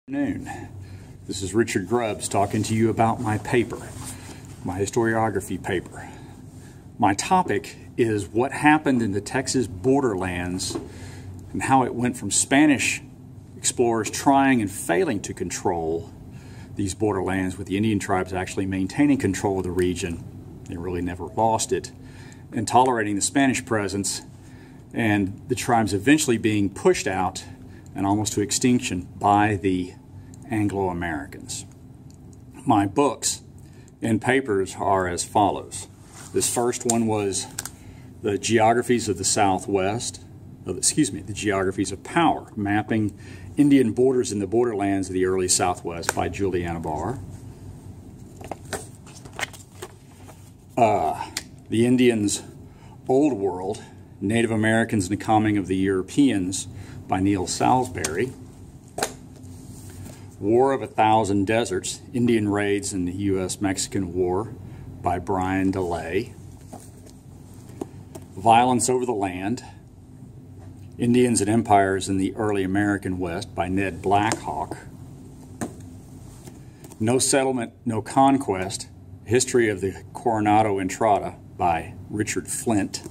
Good afternoon. This is Richard Grubbs talking to you about my paper, my historiography paper. My topic is what happened in the Texas borderlands and how it went from Spanish explorers trying and failing to control these borderlands, with the Indian tribes actually maintaining control of the region. They really never lost it, and tolerating the Spanish presence, and the tribes eventually being pushed out and almost to extinction by the Anglo-Americans. My books and papers are as follows. This first one was the Geographies of the Southwest, the Geographies of Power, Mapping Indian Borders in the Borderlands of the Early Southwest by Juliana Barr. The Indians' Old World, Native Americans and the Coming of the Europeans by Neil Salisbury. War of a Thousand Deserts, Indian Raids in the U.S.-Mexican War by Brian DeLay. Violence Over the Land, Indians and Empires in the Early American West by Ned Blackhawk. No Settlement, No Conquest, History of the Coronado Entrada by Richard Flint.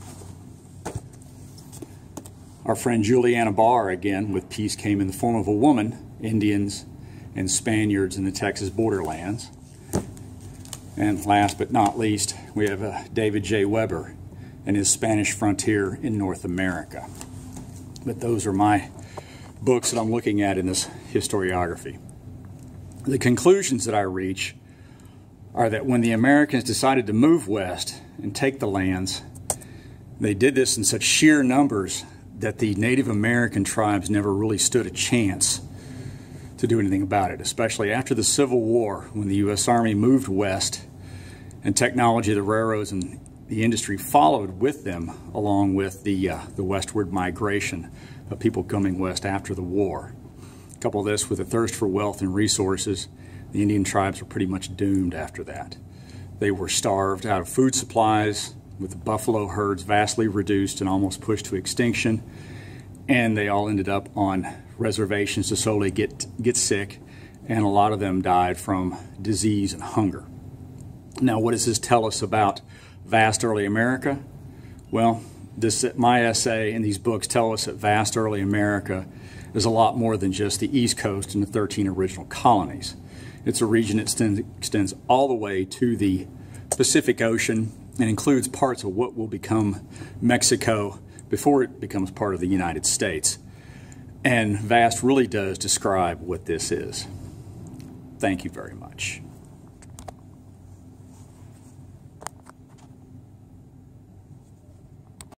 Our friend Juliana Barr, again, with Peace Came in the Form of a Woman, Indians and Spaniards in the Texas borderlands. And last but not least, we have David J. Weber and his Spanish Frontier in North America. But those are my books that I'm looking at in this historiography. The conclusions that I reach are that when the Americans decided to move west and take the lands, they did this in such sheer numbers that the Native American tribes never really stood a chance to do anything about it, especially after the Civil War, when the U.S. Army moved west and technology, the railroads, and the industry followed with them, along with the westward migration of people coming west after the war. Couple this with a thirst for wealth and resources, the Indian tribes were pretty much doomed after that. They were starved out of food supplies, with the buffalo herds vastly reduced and almost pushed to extinction, and they all ended up on reservations to slowly get sick, and a lot of them died from disease and hunger. Now, what does this tell us about vast early America? Well, my essay and these books tell us that vast early America is a lot more than just the East Coast and the 13 original colonies. It's a region that extends all the way to the Pacific Ocean and includes parts of what will become Mexico before it becomes part of the United States. And vast really does describe what this is. Thank you very much.